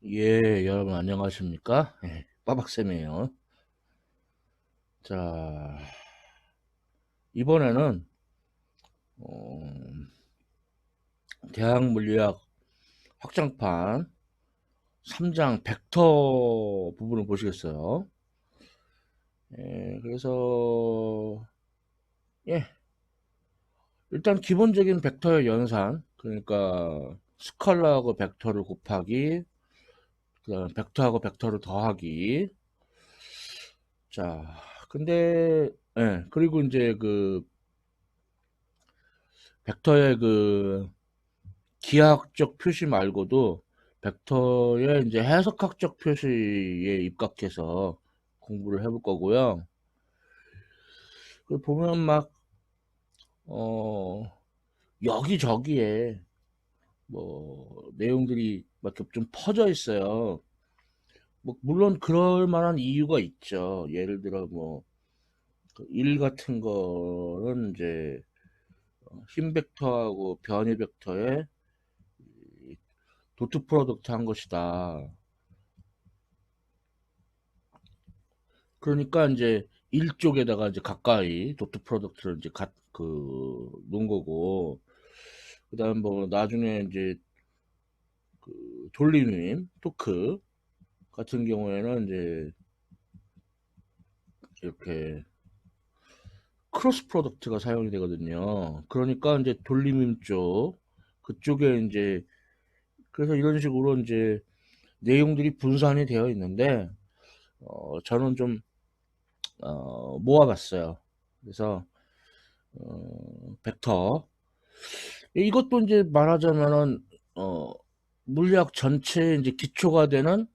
예, 여러분 안녕하십니까? 예, 빠박쌤이에요. 자, 이번에는 어, 대학 물리학 확장판 3장 벡터 부분을 보시겠어요? 그래서 예, 일단 기본적인 벡터의 연산, 그러니까 스칼라하고 벡터를 곱하기, 그다음 벡터하고 벡터를 더하기. 자, 근데 그리고 이제 그 벡터의 그 기하학적 표시 말고도 벡터의 이제 해석학적 표시에 입각해서 공부를 해볼 거고요. 그 보면 막, 어, 여기저기에 뭐, 내용들이 막 좀 퍼져 있어요. 뭐, 물론 그럴 만한 이유가 있죠. 예를 들어, 뭐, 일 같은 거는 이제, 흰 벡터하고 변이 벡터의 도트 프로덕트 한 것이다. 그러니까 이제 일쪽에다가 이제 가까이 도트 프로덕트를 이제 놓은 거고, 그다음 뭐 나중에 이제 그 돌리님 토크 같은 경우에는 이제 이렇게 크로스 프로덕트가 사용이 되거든요. 그러니까 이제 돌리님 쪽 그쪽에 이제 그래서 이런 식으로 이제 내용들이 분산이 되어 있는데 저는 좀 모아봤어요. 그래서 벡터 이것도 이제 말하자면은 어, 물리학 전체의 이제 기초가 되는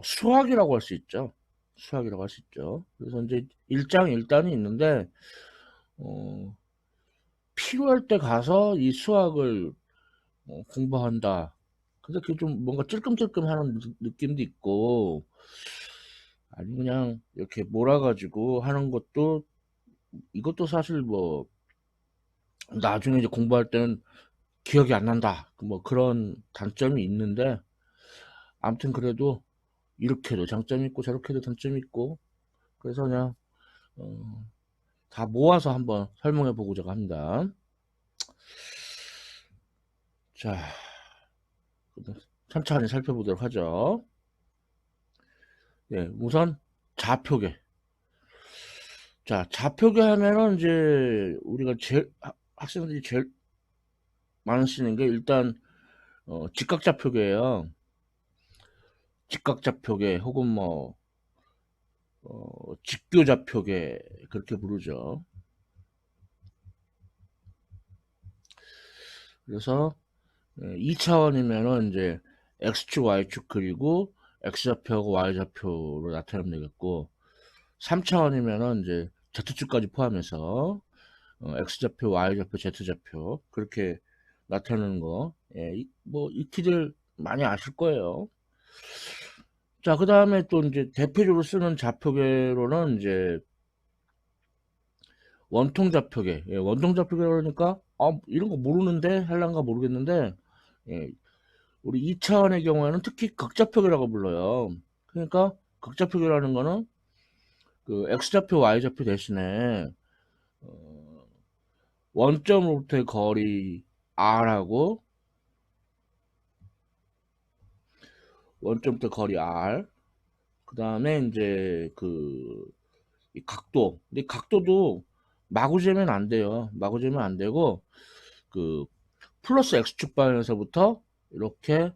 수학이라고 할 수 있죠. 수학이라고 할 수 있죠. 그래서 이제 일장 일단이 있는데 어, 필요할 때 가서 이 수학을 공부한다. 근데 그게 좀 뭔가 찔끔찔끔하는 느낌도 있고 아니 그냥 이렇게 몰아가지고 하는 것도 이것도 사실 뭐 나중에 이제 공부할 때는 기억이 안 난다. 뭐 그런 단점이 있는데 아무튼 그래도 이렇게도 장점이 있고 저렇게도 단점이 있고 그래서 그냥 어, 다 모아서 한번 설명해 보고자 합니다. 자, 천천히 살펴보도록 하죠. 네, 우선 좌표계. 자, 좌표계 하면은 이제 우리가 학생들이 제일 많이 쓰는 게 일단 직각좌표계예요. 직각좌표계 혹은 뭐 직교좌표계 그렇게 부르죠. 그래서 2차원이면은 이제 x축, y축 그리고 x좌표하고 y좌표로 나타내면 되겠고 3차원이면은 이제 z축까지 포함해서 x좌표, y좌표, z좌표 그렇게 나타내는 거 뭐 익히들 많이 아실 거예요. 자, 그 다음에 또 이제 대표적으로 쓰는 좌표계로는 이제 원통 좌표계. 원통 좌표계 그러니까 이런 거 모르는데 할란가 모르겠는데 예, 우리 2차원의 경우에는 특히 극좌표계라고 불러요. 그러니까 극좌표계라는 거는 그 x좌표, y좌표 대신에 어, 원점으로부터의 거리 r하고 원점부터 거리 r 그 다음에 이제 이 각도 근데 각도도 마구 재면 안 돼요. 마구 재면 안 되고 그 플러스 x축 방향에서부터 이렇게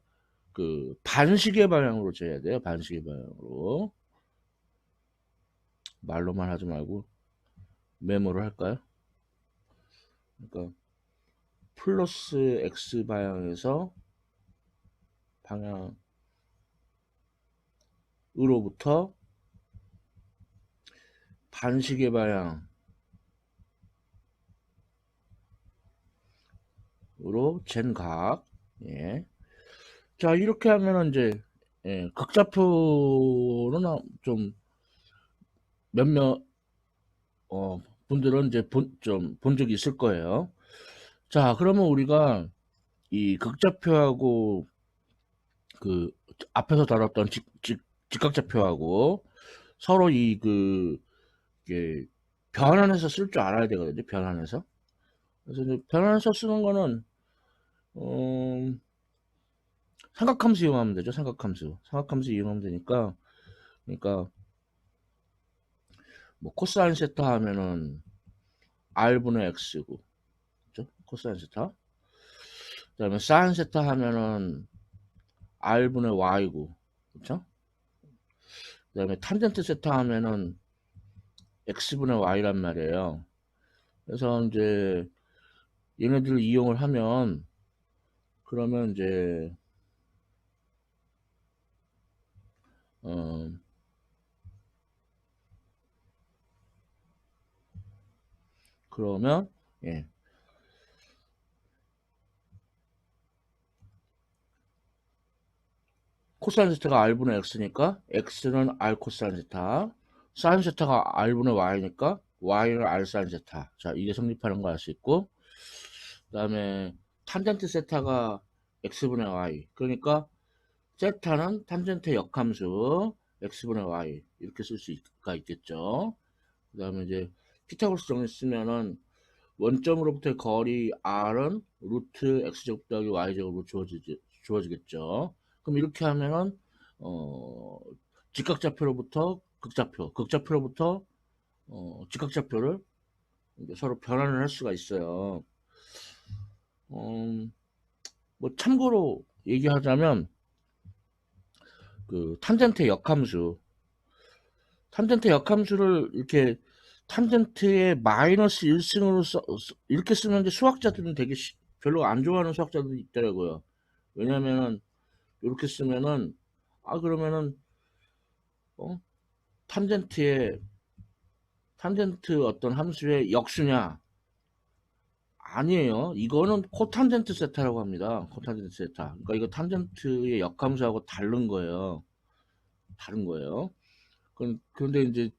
그 반시계 방향으로 재야 돼요. 반시계 방향으로 말로만 하지 말고 메모를 할까요? 그러니까 플러스 x 방향에서 방향으로부터 반시계 방향으로 잰 각. 예. 자, 이렇게 하면은 이제 극좌표는 좀 몇몇 분들은 이제 좀 본 적이 있을 거예요. 자, 그러면 우리가 이 극좌표하고 그 앞에서 다뤘던 직각좌표하고 서로 이게 변환해서 쓸 줄 알아야 되거든요. 변환해서. 그래서 이제 변환해서 쓰는 거는 음, 삼각함수 이용하면 되죠. 삼각함수 이용하면 되니까. 그러니까 뭐 코사인 세타 하면은 r분의 x고, 그죠? 코사인 세타. 그다음에 사인 세타 하면은 r분의 y고, 그렇죠? 그다음에 탄젠트 세타 하면은 x분의 y란 말이에요. 그래서 이제 얘네들을 이용을 하면, 그러면 이제 어 그러면 예, 코사인 세타가 r분의 x니까 x는 r 코사인 세타, 사인 세타가 r분의 y니까 y는 r 사인 세타. 자, 이게 성립하는 거 알 수 있고, 그다음에 탄젠트 세타가 x분의 y, 그러니까 세타는 탄젠트 역함수 x분의 y 이렇게 쓸 수가 있겠죠. 그다음에 이제 피타고라스 정리 쓰면은 원점으로부터의 거리 r은 루트 x제곱 더하기 y제곱으로 주어지겠죠. 그럼 이렇게 하면은 어, 직각좌표로부터 극좌표로부터 직각좌표를 이제 서로 변환을 할 수가 있어요. 뭐 참고로 얘기하자면 그 탄젠트 역함수를 이렇게 탄젠트의 마이너스 1승으로 이렇게 쓰면 이제 수학자들은 되게 별로 안 좋아하는 수학자들이 있더라고요. 왜냐면은 이렇게 쓰면은 그러면은 어? 탄젠트의 탄젠트 어떤 함수의 역수냐? 아니에요. 이거는 코탄젠트 세타라고 합니다. 코탄젠트 세타. 그러니까 이거 탄젠트의 역함수하고 다른 거예요. 다른 거예요. 그런데 이제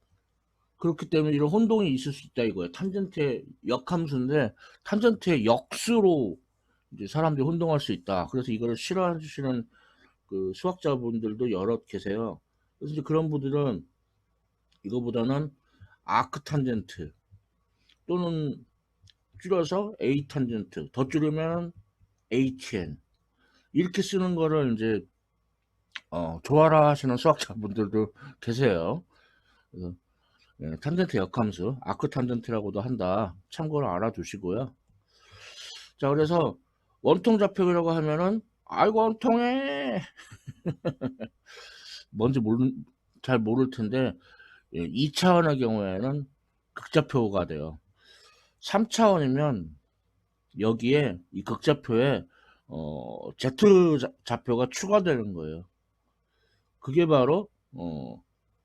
그렇기 때문에 이런 혼동이 있을 수 있다 이거예요. 탄젠트의 역함수인데 탄젠트의 역수로 이제 사람들이 혼동할 수 있다. 그래서 이거를 싫어하시는 그 수학자분들도 여럿 계세요. 그래서 이제 그런 분들은 이거보다는 아크 탄젠트 또는 줄여서 A 탄젠트, 더 줄이면 ATN 이렇게 쓰는 거를 이제 좋아라 하시는 수학자분들도 계세요. 그래서 탄젠트 역함수 아크 탄젠트라고도 한다. 참고로 알아두시고요. 자, 그래서 원통 좌표라고 하면은 아이고 원통해 뭔지 잘 모를 텐데 2차원의 경우에는 극좌표가 돼요. 3차원이면 여기에 이 극좌표에 Z 좌표가 추가되는 거예요. 그게 바로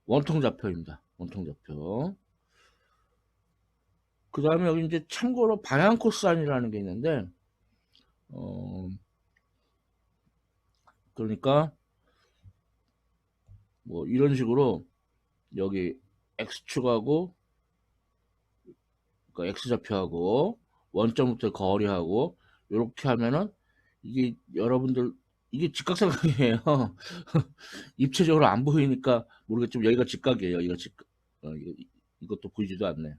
원통 좌표입니다. 원통 좌표. 그 다음에 여기 이제 참고로 방향 코사인이라는 게 있는데 그러니까 뭐 이런 식으로 여기 x축하고 그러니까 x좌표하고 원점부터 거리하고 이렇게 하면은 이게 여러분들 이게 직각삼각형이에요. 입체적으로 안 보이니까 모르겠지만 여기가 직각이에요. 이거 이것도 보이지도 않네.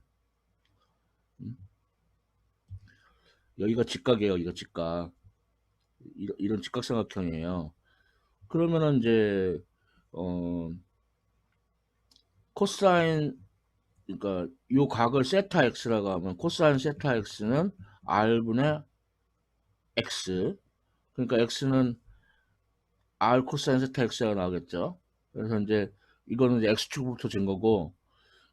여기가 직각이에요. 이거 직각. 이런 직각삼각형이에요. 그러면은 이제 어 코사인 그러니까 요 각을 세타 x라고 하면 코사인 세타 x는 r분의 x. 그러니까 x는 r 코사인 세타 x가 나오겠죠. 그래서 이제 이거는 이제 x축부터 잰 거고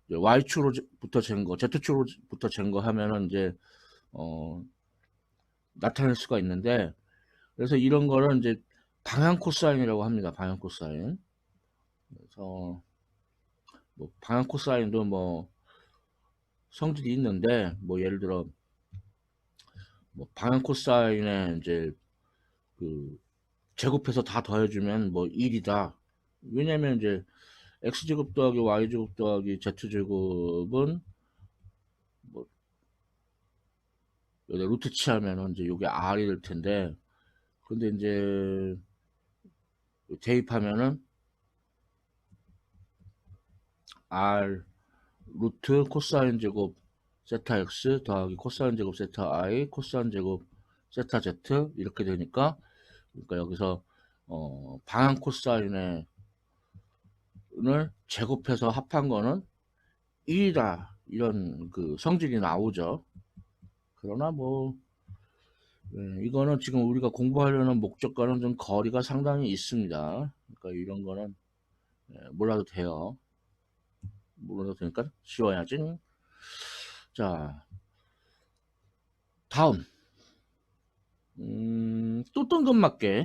이제 y축으로부터 잰 거, z축으로부터 잰 거 하면은 이제 어, 나타낼 수가 있는데 그래서 이런 거를 이제 방향 코사인이라고 합니다. 방향 코사인. 그래서 뭐 방향 코사인도 뭐 성질이 있는데 뭐 예를 들어 뭐 방향 코사인에 이제 그 제곱해서 다 더해주면 뭐 1이다. 왜냐면 이제 x제곱 더하기 y제곱 더하기 z제곱은 뭐 여기다 루트 치하면은 이제 요게 r이 될 텐데 근데 이제 대입하면은 r 루트 코사인 제곱 세타 x 더하기 코사인 제곱 세타 i 코사인 제곱 세타 z 이렇게 되니까, 그러니까 여기서 방향 코사인을 제곱해서 합한 거는 1이다, 이런 그 성질이 나오죠. 그러나 뭐 이거는 지금 우리가 공부하려는 목적과는 좀 거리가 상당히 있습니다. 그러니까 이런 거는 몰라도 돼요. 몰라도 되니까 쉬워야지. 자, 다음 또 뜬금맞게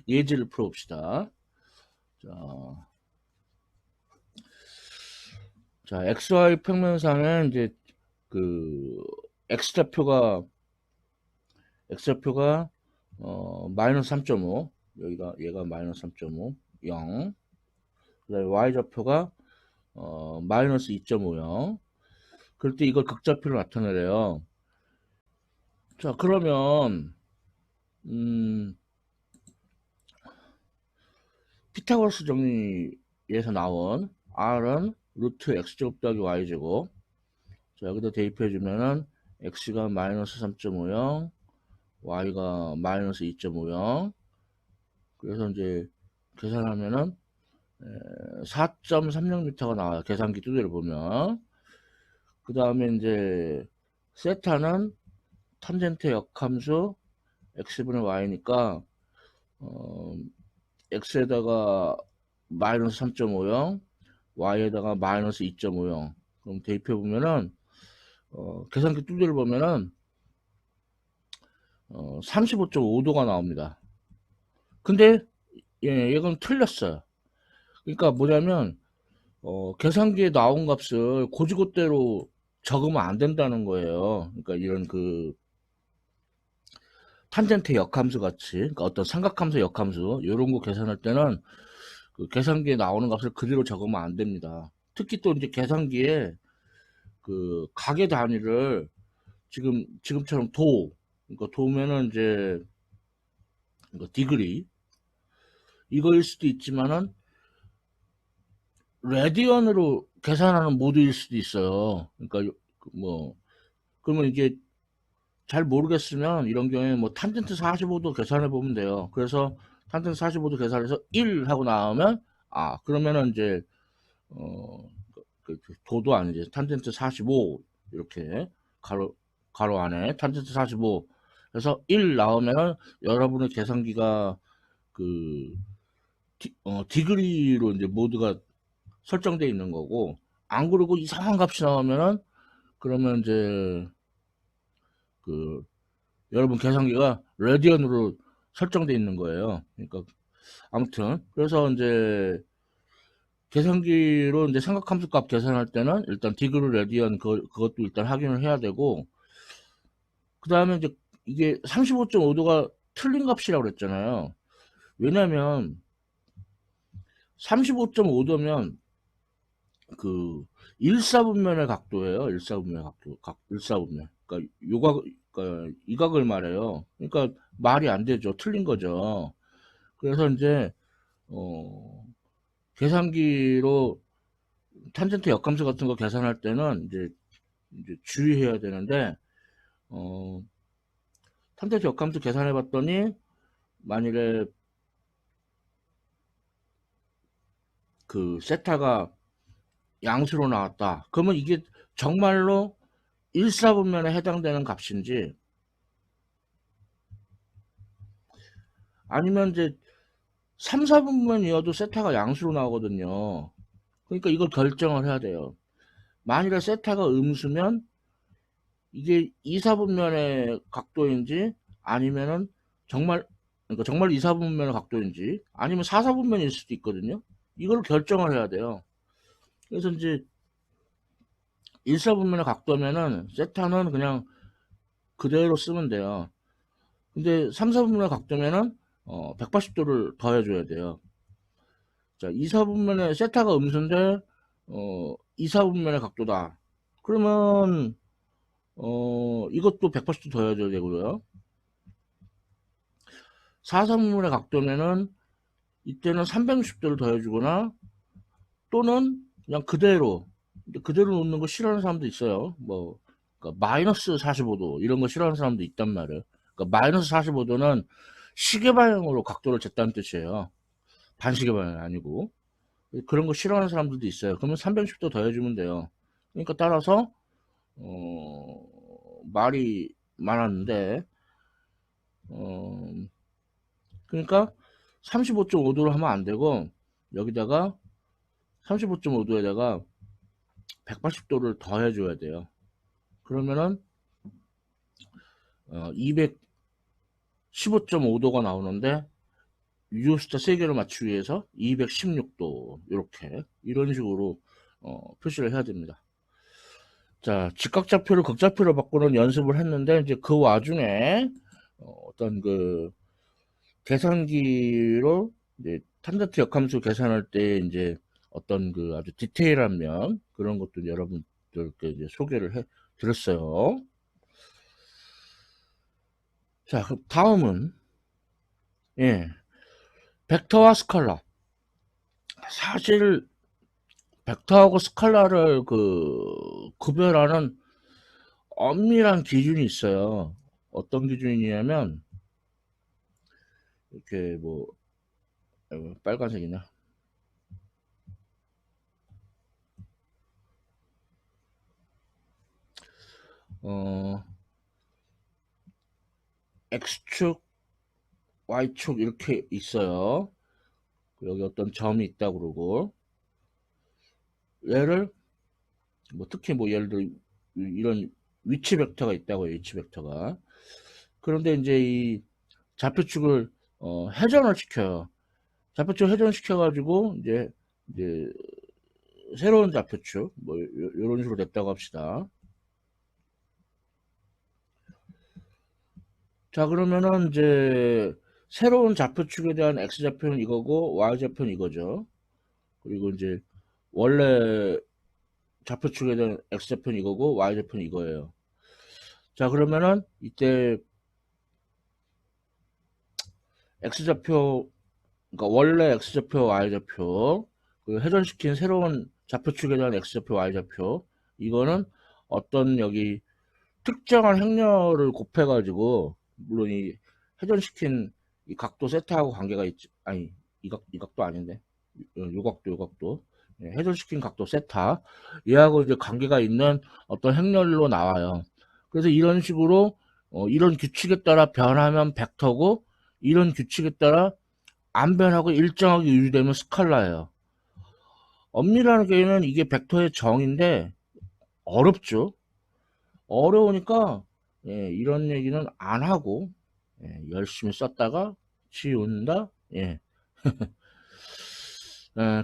예제를 풀어봅시다. 자, XY 평면상은 이제 그 X좌표가 마이너스 3.5, 얘가 마이너스 3.5, 0. 그다음에 Y좌표가 마이너스 2.50. 그럴 때 이걸 극좌표로 나타내래요. 자, 그러면 피타고라스 정리에서 나온 R은 루트 X제곱 더하기 Y제곱. 자, 여기다 대입해주면은 X가 마이너스 3.50, Y가 마이너스 2.50. 그래서 이제 계산하면은 4.36m가 나와요. 계산기 두드려 보면. 그 다음에 이제 세타는 탄젠트 역함수 x분의 y니까 x에다가 마이너스 3.50, y에다가 마이너스 2.50. 그럼 대입해 보면은 계산기 두드려 보면은 35.5도가 나옵니다. 근데 얘건 틀렸어요. 그러니까 뭐냐면 계산기에 나온 값을 고지고대로 적으면 안 된다는 거예요. 그러니까 이런 그 탄젠트 역함수 같이, 그러니까 어떤 삼각함수 역함수 이런 거 계산할 때는 그 계산기에 나오는 값을 그대로 적으면 안 됩니다. 특히 또 이제 계산기에 그 가계 단위를 지금처럼 그러니까 도면은 이제 디그리 이거일 수도 있지만은 레디언으로 계산하는 모드일 수도 있어요. 그러니까 뭐 그러면 이게 잘 모르겠으면 이런 경우에 뭐 탄젠트 45도 계산해 보면 돼요. 그래서 탄젠트 45도 계산해서 1 하고 나오면 그러면은 이제 도도 아니지, 탄젠트 45 이렇게 가로 안에 탄젠트 45 그래서 1 나오면은 여러분의 계산기가 그 디그리로 이제 모드가 설정되어 있는 거고, 안 그러고 이상한 값이 나오면은 그러면 이제 그 여러분 계산기가 레디언으로 설정되어 있는 거예요. 그러니까 아무튼 그래서 이제 계산기로 이제 삼각함수 값 계산할 때는 일단 디그리 레디언 그것도 일단 확인을 해야 되고, 그 다음에 이제 이게 35.5도가 틀린 값이라고 그랬잖아요. 왜냐면 35.5도면 그 일사분면의 각도예요. 일사분면 각도, 일사분면. 그러니까 그러니까 이 각을 말해요. 그러니까 말이 안 되죠. 틀린 거죠. 그래서 이제 계산기로 탄젠트 역함수 같은 거 계산할 때는 이제 주의해야 되는데, 탄젠트 역함수 계산해 봤더니 만일에 그 세타가 양수로 나왔다. 그러면 이게 정말로 일사분면에 해당되는 값인지, 아니면 이제 3, 4분면이어도 세타가 양수로 나오거든요. 그러니까 이걸 결정을 해야 돼요. 만일에 세타가 음수면 이게 2, 4분면의 각도인지, 아니면은 그러니까 정말 2, 4분면의 각도인지, 아니면 4, 4분면일 수도 있거든요. 이걸 결정을 해야 돼요. 그래서 이제 1, 4분면의 각도면은 세타는 그냥 그대로 쓰면 돼요. 근데 3, 4분면의 각도면은 180도를 더해줘야 돼요. 자, 2, 4분면의 세타가 음수인데 2, 4분면의 각도다. 그러면 이것도 180도 더해줘야 되고요. 4, 3분면의 각도면은 이때는 360도를 더해주거나 또는 그냥 그대로 놓는 거 싫어하는 사람도 있어요. 뭐 그러니까 마이너스 45도 이런 거 싫어하는 사람도 있단 말이에요. 그러니까 마이너스 45도는 시계 방향으로 각도를 쟀다는 뜻이에요. 반시계 방향이 아니고. 그런 거 싫어하는 사람들도 있어요. 그러면 310도 더해주면 돼요. 그러니까 따라서 말이 많았는데 그러니까 35.5도로 하면 안 되고 여기다가 35.5도에다가 180도를 더해줘야 돼요. 그러면은 215.5도가 나오는데 유효수자 3개를 맞추기 위해서 216도 이렇게 이런 식으로 표시를 해야 됩니다. 자, 직각좌표를 극좌표로 바꾸는 연습을 했는데 이제 그 와중에 어떤 그 계산기로 이제 탄다트 역함수 계산할 때 이제 어떤 그 아주 디테일한 면 그런 것도 여러분들께 이제 소개를 해 드렸어요. 자, 그럼 다음은 예, 벡터와 스칼라. 사실 벡터하고 스칼라를 그 구별하는 엄밀한 기준이 있어요. 어떤 기준이냐면 이렇게 뭐 빨간색이나 x축, y축 이렇게 있어요. 여기 어떤 점이 있다 그러고 얘를 뭐 특히 뭐 예를 들어 이런 위치 벡터가 있다고요. 위치 벡터가. 그런데 이제 이 좌표축을 회전을 시켜요. 좌표축 회전시켜 가지고 이제 새로운 좌표축 뭐 이런 식으로 됐다고 합시다. 자, 그러면은 이제 새로운 좌표축에 대한 x좌표는 이거고 y좌표는 이거죠. 그리고 이제 원래 좌표축에 대한 x좌표는 이거고 y좌표는 이거예요. 자, 그러면은 이때 x좌표 그러니까 원래 x좌표 y좌표 그리고 회전시킨 새로운 좌표축에 대한 x좌표 y좌표 이거는 어떤 여기 특정한 행렬을 곱해가지고 물론 이 회전시킨 이 각도 세타하고 관계가 있지 아니 이 각도 아닌데 요 각도 예, 회전시킨 각도 세타 얘하고 이제 관계가 있는 어떤 행렬로 나와요. 그래서 이런 식으로 이런 규칙에 따라 변하면 벡터고 이런 규칙에 따라 안 변하고 일정하게 유지되면 스칼라예요. 엄밀하게는 이게 벡터의 정인데 어렵죠. 어려우니까 예, 이런 얘기는 안 하고 예, 열심히 썼다가 지운다. 예.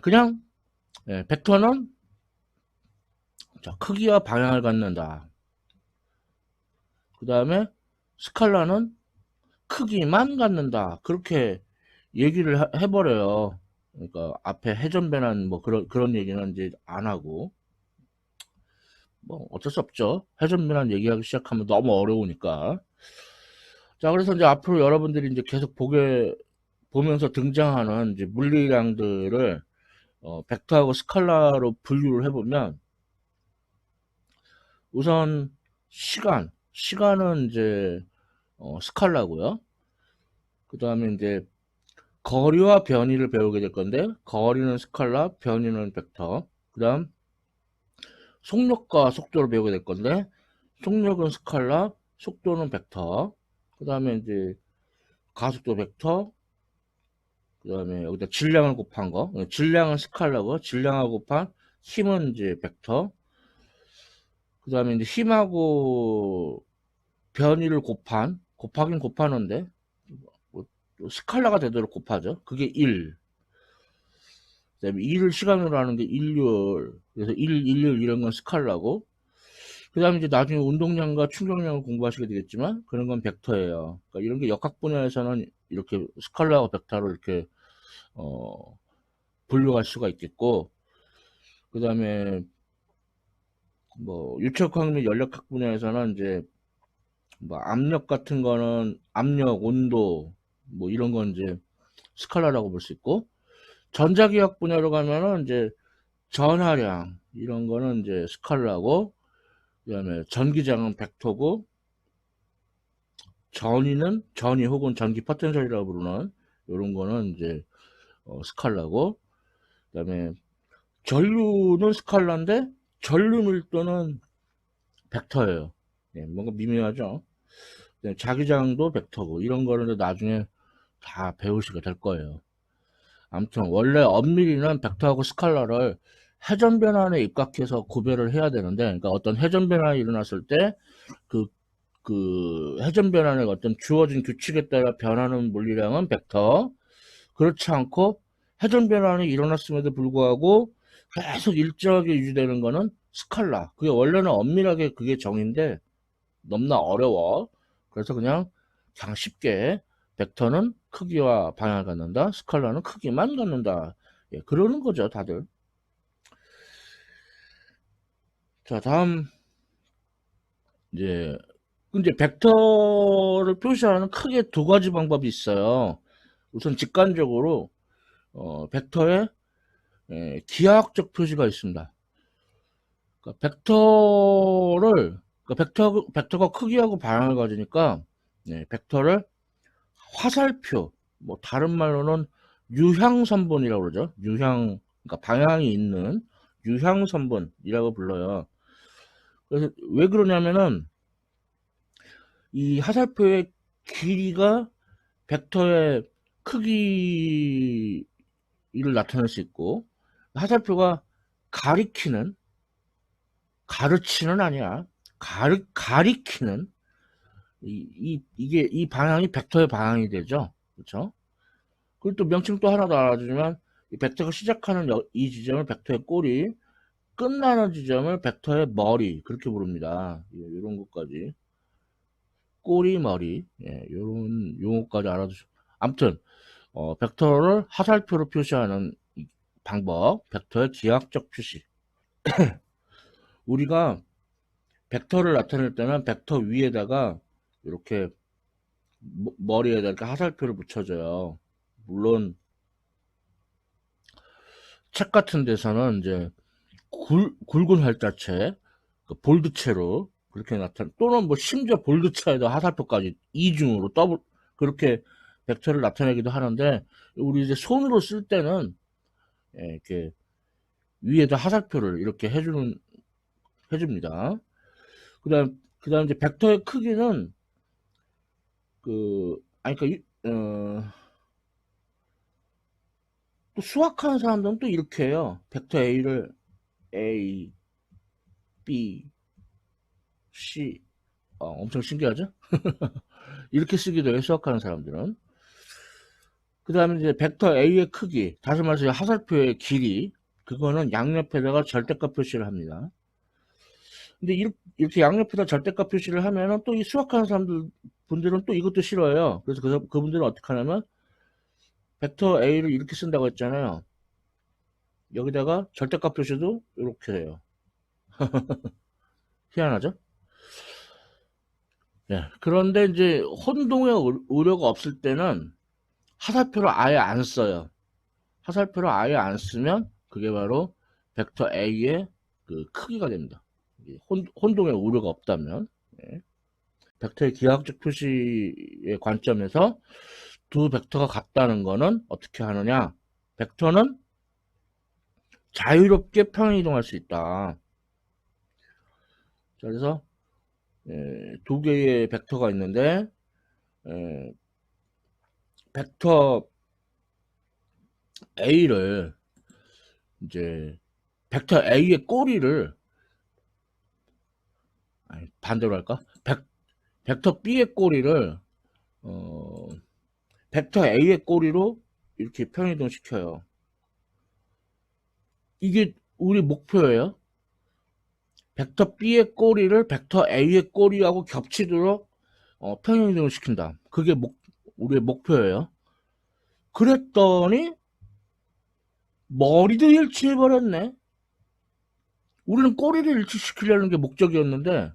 그냥 벡터는 자, 크기와 방향을 갖는다. 그 다음에 스칼라는 크기만 갖는다. 그렇게 얘기를 해버려요. 그러니까 앞에 회전변환 뭐 그런 얘기는 이제 안 하고 뭐 어쩔 수 없죠. 회전변환 얘기하기 시작하면 너무 어려우니까. 자, 그래서 이제 앞으로 여러분들이 이제 계속 보면서 등장하는 이제 물리량들을 벡터하고 스칼라로 분류를 해보면 우선 시간은 이제 스칼라고요. 그 다음에 이제 거리와 변이를 배우게 될 건데 거리는 스칼라, 변이는 벡터. 그 다음 속력과 속도를 배우게 될 건데 속력은 스칼라, 속도는 벡터. 그 다음에 이제 가속도 벡터. 그 다음에 여기다 질량을 곱한 거. 질량은 스칼라고 질량하고 곱한 힘은 이제 벡터. 그 다음에 이제 힘하고 변이를 곱하긴 곱하는데 뭐 스칼라가 되도록 곱하죠. 그게 1. 그 다음에 1을 시간으로 하는 게 일률. 그래서 1 이런 건 스칼라고. 그 다음에 이제 나중에 운동량과 충격량을 공부하시게 되겠지만 그런 건 벡터예요. 그러니까 이런 게 역학 분야에서는 이렇게 스칼라와 벡터로 이렇게 분류할 수가 있겠고 그 다음에 뭐 유체역학 및 연력학 분야에서는 이제 뭐 압력 같은 거는 압력, 온도 뭐 이런 건 이제 스칼라라고 볼 수 있고 전자기학 분야로 가면은 이제 전하량 이런 거는 이제 스칼라고, 그다음에 전기장은 벡터고, 전위 혹은 전기 포텐셜이라고 부르는 이런 거는 이제 스칼라고, 그다음에 전류는 스칼라인데 전류 밀도는 벡터예요. 네, 뭔가 미묘하죠. 네, 자기장도 벡터고 이런 거를 나중에 다 배우시게 될 거예요. 아무튼 원래 엄밀히는 벡터하고 스칼라를 회전 변환에 입각해서 구별을 해야 되는데, 그러니까 어떤 회전 변환이 일어났을 때 그 회전 변환의 어떤 주어진 규칙에 따라 변하는 물리량은 벡터, 그렇지 않고 회전 변환이 일어났음에도 불구하고 계속 일정하게 유지되는 거는 스칼라. 그게 원래는 엄밀하게 그게 정의인데 너무나 어려워. 그래서 그냥 쉽게 벡터는 크기와 방향을 갖는다, 스칼라는 크기만 갖는다. 예, 그러는 거죠, 다들. 자, 다음 이제 벡터를 표시하는 크게 두 가지 방법이 있어요. 우선 직관적으로 벡터의 기하학적 표시가 있습니다. 그러니까 벡터가 크기하고 방향을 가지니까, 벡터를 화살표, 뭐 다른 말로는 유향선본이라고 그러죠. 그러니까 방향이 있는 유향선본이라고 불러요. 그래서 왜 그러냐면은 이 화살표의 길이가 벡터의 크기를 나타낼 수 있고, 화살표가 가리키는, 가르치는 아니야. 가리키는, 이 방향이 벡터의 방향이 되죠. 그렇죠? 그리고 또 명칭 또 하나 더 알아주면, 이 벡터가 시작하는 이 지점을 벡터의 꼬리, 끝나는 지점을 벡터의 머리, 그렇게 부릅니다. 이런 것까지. 꼬리, 머리, 이런 용어까지 알아두시고. 아무튼, 벡터를 화살표로 표시하는 방법, 벡터의 기하학적 표시. 우리가 벡터를 나타낼 때는 벡터 위에다가 이렇게 머리에다 이렇게 화살표를 붙여줘요. 물론 책 같은 데서는 이제 굵은 활자체, 그 볼드체로 그렇게 또는 뭐 심지어 볼드체에다 화살표까지 이중으로 더블 그렇게 벡터를 나타내기도 하는데, 우리 이제 손으로 쓸 때는 이렇게 위에다 화살표를 이렇게 해줍니다. 그다음 이제 벡터의 크기는 아니 또 수학하는 사람들은 또 이렇게 해요. 벡터 A를 A, B, C, 엄청 신기하죠? 이렇게 쓰기도 해, 수학하는 사람들은. 그 다음에 이제 벡터 A의 크기, 다시 말해서 화살표의 길이, 그거는 양옆에다가 절대값 표시를 합니다. 근데 이렇게 양옆에다 절대값 표시를 하면은 또 이 수학하는 분들은 또 이것도 싫어해요. 그래서 그분들은 어떻게 하냐면, 벡터 A를 이렇게 쓴다고 했잖아요. 여기다가 절대값 표시도 이렇게 해요. 희한하죠? 예. 그런데 이제 혼동의 우려가 없을 때는 화살표를 아예 안 써요. 화살표를 아예 안 쓰면 그게 바로 벡터 A의 그 크기가 됩니다. 혼동의 우려가 없다면. 예. 벡터의 기하학적 표시의 관점에서 두 벡터가 같다는 거는 어떻게 하느냐? 벡터는 자유롭게 평행 이동할 수 있다. 자, 그래서 두 개의 벡터가 있는데, 벡터 A를 이제 벡터 A의 꼬리를, 아니, 반대로 할까? 벡터 B의 꼬리를 벡터 A의 꼬리로 이렇게 평행이동 시켜요. 이게 우리 목표예요. 벡터 B의 꼬리를 벡터 A의 꼬리하고 겹치도록 평행이동을 시킨다. 그게 우리의 목표예요. 그랬더니 머리도 일치해버렸네. 우리는 꼬리를 일치시키려는 게 목적이었는데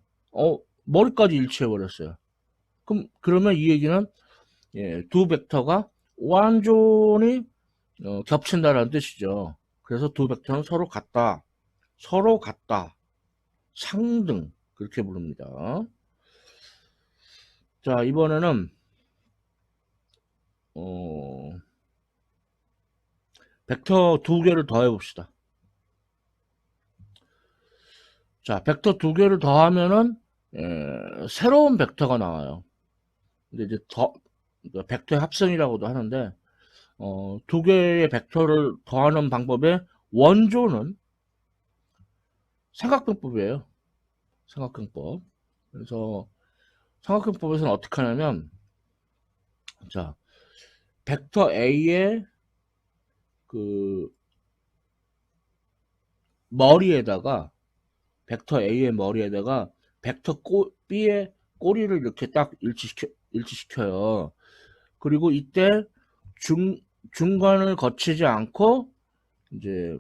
머리까지 일치해버렸어요. 그러면 이 얘기는 두 벡터가 완전히 겹친다라는 뜻이죠. 그래서 두 벡터는 서로 같다, 상등 그렇게 부릅니다. 자, 이번에는 어, 벡터 두 개를 더해 봅시다. 자, 벡터 두 개를 더하면은 새로운 벡터가 나와요. 근데 이제 그러니까 벡터의 합성이라고도 하는데 두 개의 벡터를 더하는 방법의 원조는 삼각형법이에요. 삼각형법. 그래서 삼각형법에서는 어떻게 하냐면, 자, 벡터 A의 그 머리에다가, 벡터 A의 머리에다가 벡터 B의 꼬리를 이렇게 딱 일치시켜요. 그리고 이때 중간을 거치지 않고 이제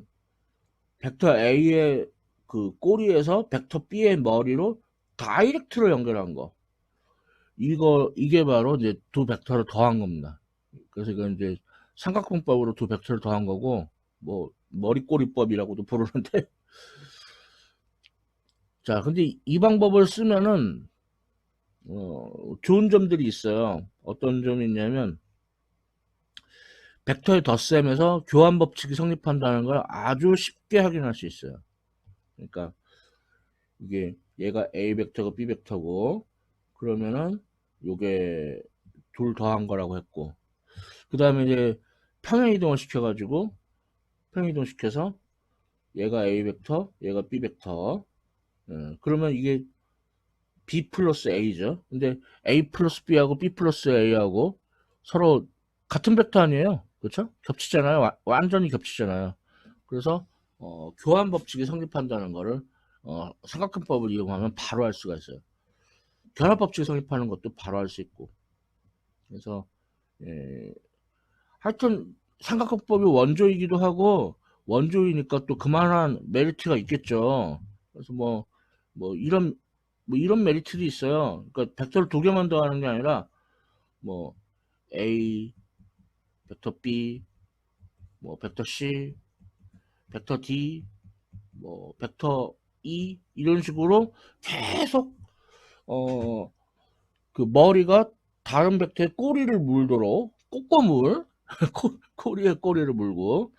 벡터 A의 그 꼬리에서 벡터 B의 머리로 다이렉트로 연결한 거. 이게 바로 이제 두 벡터를 더한 겁니다. 그래서 이건 이제 삼각형법으로 두 벡터를 더한 거고, 뭐, 머리꼬리법이라고도 부르는데. 자, 근데 이 방법을 쓰면은, 좋은 점들이 있어요. 어떤 점이 있냐면, 벡터의 덧셈에서 교환 법칙이 성립한다는 걸 아주 쉽게 확인할 수 있어요. 그러니까, 이게, 얘가 A 벡터고 B 벡터고, 그러면은, 요게 둘 더한 거라고 했고, 그 다음에 이제 평행이동을 시켜가지고, 평행이동 시켜서, 얘가 A 벡터, 얘가 B 벡터. 그러면 이게 B 플러스 A죠. 근데 A 플러스 B하고 B 플러스 A하고 서로 같은 벡터 아니에요. 그렇죠? 겹치잖아요. 완전히 겹치잖아요. 그래서 교환 법칙이 성립한다는 거를 삼각형법을 이용하면 바로 알 수가 있어요. 결합 법칙이 성립하는 것도 바로 알 수 있고. 그래서 예, 하여튼 삼각형법이 원조이기도 하고 원조이니까 또 그만한 메리트가 있겠죠. 그래서 이런 이런 메리트도 있어요. 그러니까 벡터를 두 개만 더하는 게 아니라 뭐 A, 벡터 B, 뭐 벡터 C, 벡터 D, 뭐 벡터 E 이런 식으로 계속 어 그 머리가 다른 벡터의 꼬리를 물도록 꼬꼬물 꼬리에 꼬리를 물고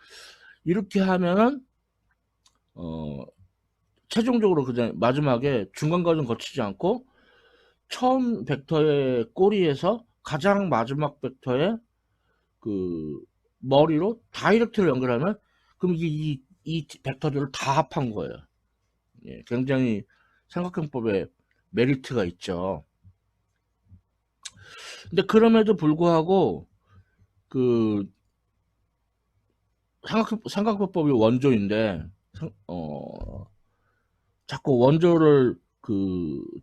이렇게 하면은 어 최종적으로 그냥 마지막에 중간 과정 거치지 않고 처음 벡터의 꼬리에서 가장 마지막 벡터의 그 머리로 다이렉트로 연결하면 그럼 이게 이 벡터들을 다 합한 거예요. 예, 굉장히 삼각형법에 메리트가 있죠. 근데 그럼에도 불구하고 그 삼각형법이 원조인데 자꾸 원조를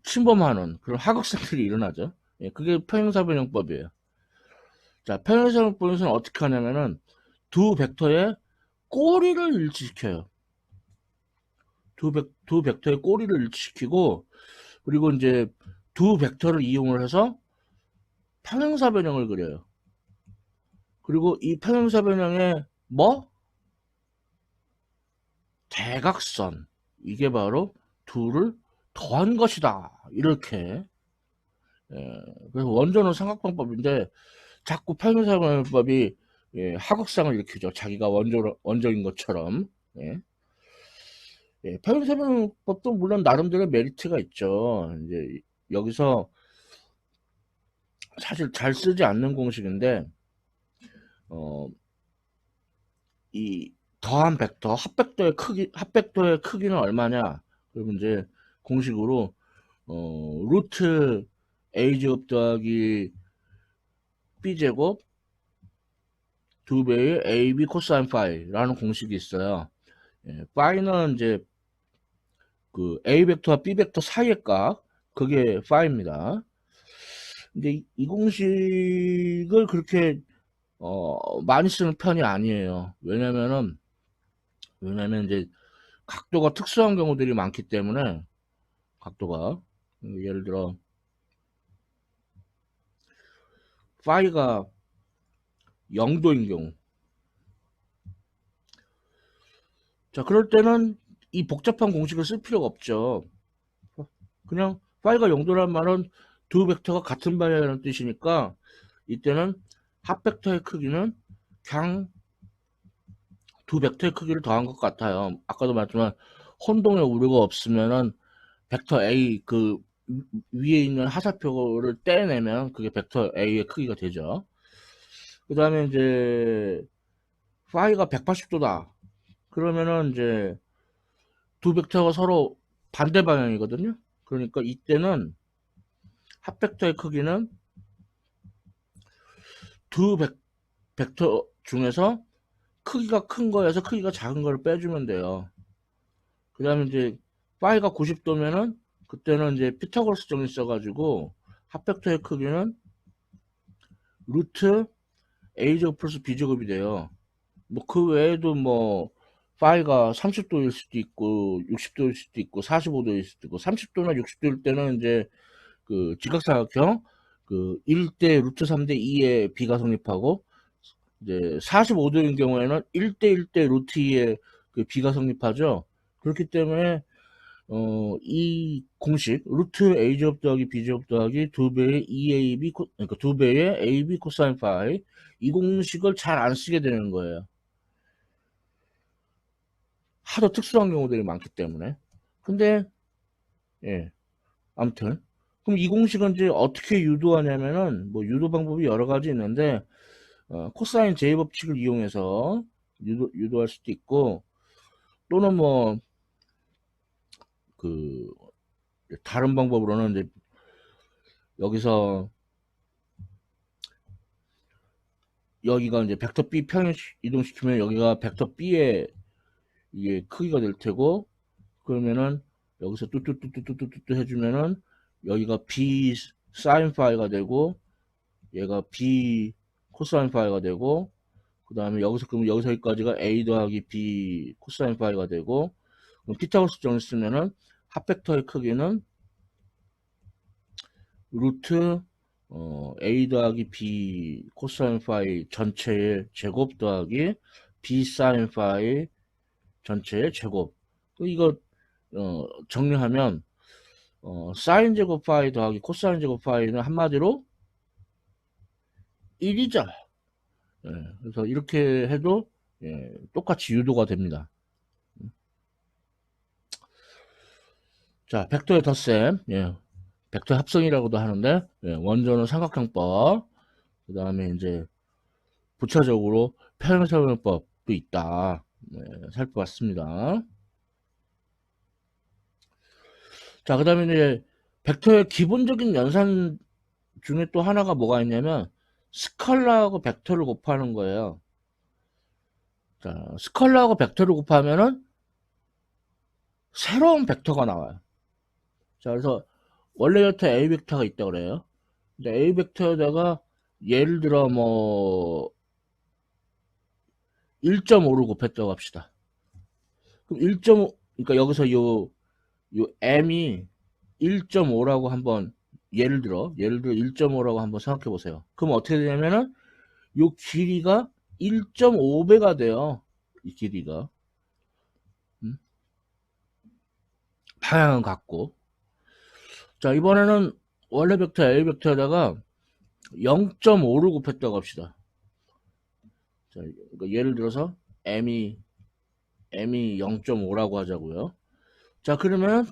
침범하는 그런 하극상들이 일어나죠. 예, 그게 평행사변형법이에요. 자, 평행사변형법에서는 어떻게 하냐면은 두 벡터의 꼬리를 일치시켜요. 두 벡터의 꼬리를 일치시키고 그리고 이제 두 벡터를 이용을 해서 평행사 변형을 그려요. 그리고 이 평행사 변형의 대각선 이게 바로 둘을 더한 것이다. 이렇게 그래서 원조는 삼각방법인데 자꾸 평행사 변형법이 하극상을 일으키죠. 자기가 원조인 것처럼. 예. 평행사 변형법도 물론 나름대로 메리트가 있죠. 이제 여기서 사실 잘 쓰지 않는 공식인데 어, 이 더한 벡터 합벡터의 크기는 얼마냐? 그러면 이제 공식으로 루트 a제곱 더하기 b제곱 2배의 ab 코사인 파이라는 공식이 있어요. 파이는 이제 그 a 벡터와 b 벡터 사이의 값 그게 파이입니다. 근데 이 공식을 그렇게 많이 쓰는 편이 아니에요. 왜냐면 이제 각도가 특수한 경우들이 많기 때문에 각도가 예를 들어 파이가 0도인 경우 자, 그럴 때는 이 복잡한 공식을 쓸 필요가 없죠. 그냥 파이가 0도란 말은 두 벡터가 같은 방향이라는 뜻이니까 이때는 합 벡터의 크기는 그냥 두 벡터의 크기를 더한 것 같아요. 아까도 말했지만 혼동의 우려가 없으면은 벡터 A 그 위에 있는 하사표를 떼내면 그게 벡터 A의 크기가 되죠. 그 다음에 이제 파이가 180도다. 그러면은 이제 두 벡터가 서로 반대 방향이거든요. 그러니까 이때는 합 벡터의 크기는 두 벡터 중에서 크기가 큰 거에서 크기가 작은 걸 빼주면 돼요. 그 다음에 이제 파이가 90도면은 그때는 이제 피타고라스 정리 써가지고 합 벡터의 크기는 루트 a제곱 플러스 b제곱이 돼요. 뭐 그 외에도 뭐 파이가 30도일 수도 있고 60도일 수도 있고 45도일 수도 있고 30도나 60도일 때는 이제 그 직각삼각형 그 1대 루트 3대 2의 b가 성립하고 이제 45도인 경우에는 1대 1대 루트 2의 그 b가 성립하죠. 그렇기 때문에 이 공식 루트 a제곱 더하기 b제곱 더하기 2배의 2ab 그러니까 2배의 ab 코사인 파이 이 공식을 잘 안 쓰게 되는 거예요. 하도 특수한 경우들이 많기 때문에. 근데 예, 아무튼 그럼 이 공식은 이제 어떻게 유도하냐면은 뭐 유도 방법이 여러 가지 있는데 코사인 j 법칙을 이용해서 유도할 수도 있고 또는 뭐 그 다른 방법으로는 이제 여기서 여기가 이제 벡터 B 평행 이동시키면 여기가 벡터 B의 이게 크기가 될 테고 그러면은 여기서 뚜뚜뚜뚜뚜뚜뚜 해주면은 여기가 B 사인 파이가 되고 얘가 B 코사인 파이가 되고 그 다음에 여기서 그럼 여기서 여기까지가 A 더하기 B 코사인 파이가 되고 그럼 피타고라스 정리 쓰면은 합벡터의 크기는 루트 A 더하기 B 코사인 파이 전체의 제곱 더하기 B 사인 파이 전체의 제곱. 이거 정리하면 사인 제곱 파이 더하기 코사인 제곱 파이는 한마디로 1이죠. 예, 그래서 이렇게 해도 예, 똑같이 유도가 됩니다. 자, 벡터의 덧셈, 예, 벡터 합성이라고도 하는데 예, 원조는 삼각형법, 그 다음에 이제 부차적으로 평행사변법도 있다. 네, 살펴봤습니다. 자, 그 다음에 이제 벡터의 기본적인 연산 중에 또 하나가 뭐가 있냐면 스칼라하고 벡터를 곱하는 거예요. 자, 스칼라하고 벡터를 곱하면은 새로운 벡터가 나와요. 자, 그래서 원래 벡터 A 벡터가 있다 그래요. 근데 A 벡터에다가 예를 들어 뭐 1.5를 곱했다고 합시다. 그럼 1.5 그러니까 여기서 요 m이 1.5라고 한번 예를 들어 1.5라고 한번 생각해 보세요. 그럼 어떻게 되냐면은 요 길이가 1.5배가 돼요. 이 길이가 음? 방향은 같고 자 이번에는 원래 벡터 A 벡터에다가 0.5를 곱했다고 합시다. 자, 그러니까 예를 들어서 m이 0.5라고 하자고요. 자 그러면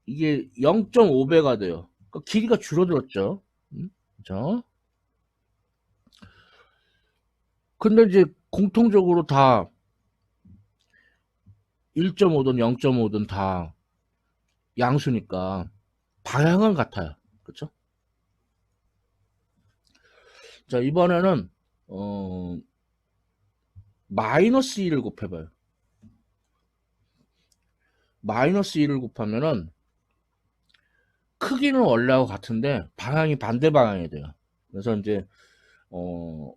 이게 0.5배가 돼요. 그러니까 길이가 줄어들었죠. 자 근데 이제 공통적으로 다 1.5든 0.5든 다 양수니까 방향은 같아요. 그렇죠? 자, 이번에는 마이너스 2를 곱해봐요. 마이너스 2를 곱하면은 크기는 원래하고 같은데 방향이 반대 방향이 돼요. 그래서 이제 어,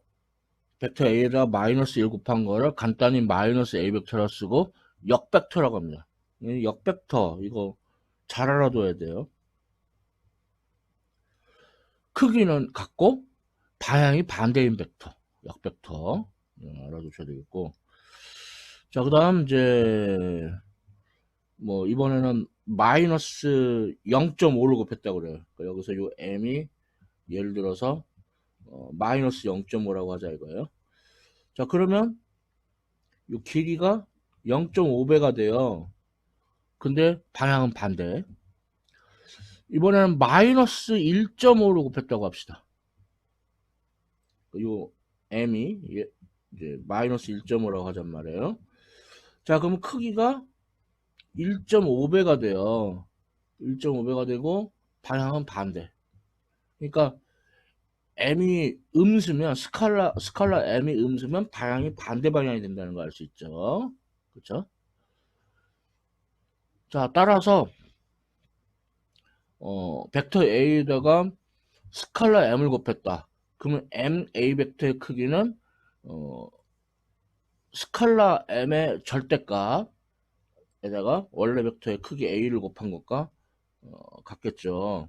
벡터 A에다 마이너스 1 곱한 거를 간단히 마이너스 A 벡터라 쓰고 역벡터라고 합니다. 이 역벡터 이거 잘 알아둬야 돼요. 크기는 같고 방향이 반대인 벡터, 역벡터 알아두셔야 되겠고 자, 그 다음 이제 뭐 이번에는 마이너스 0.5를 곱했다고 그래요. 그러니까 여기서 요 m이 예를 들어서 마이너스 0.5라고 하자 이거예요. 자, 그러면 요 길이가 0.5배가 돼요. 근데 방향은 반대. 이번에는 마이너스 1.5로 곱했다고 합시다. 요 m이 이제 마이너스 1.5라고 하잔 말이에요. 자, 그럼 크기가 1.5배가 돼요. 1.5배가 되고 방향은 반대. 그러니까 m이 음수면 스칼라 m이 음수면 방향이 반대 방향이 된다는 걸 알 수 있죠. 그렇죠? 자, 따라서 벡터 a에다가 스칼라 m을 곱했다. 그러면 m a 벡터의 크기는 어, 스칼라 m의 절대값에다가 원래 벡터의 크기 a를 곱한 것과 같겠죠.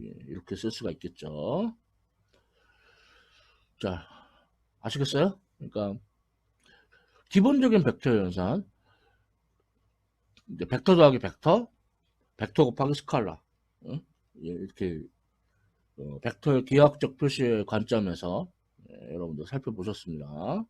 예, 이렇게 쓸 수가 있겠죠. 자, 아시겠어요? 그러니까 기본적인 벡터 연산, 이제 벡터 더하기 벡터, 벡터 곱하기 스칼라, 응? 예, 이렇게 벡터의 기하학적 표시의 관점에서 여러분들 살펴보셨습니다.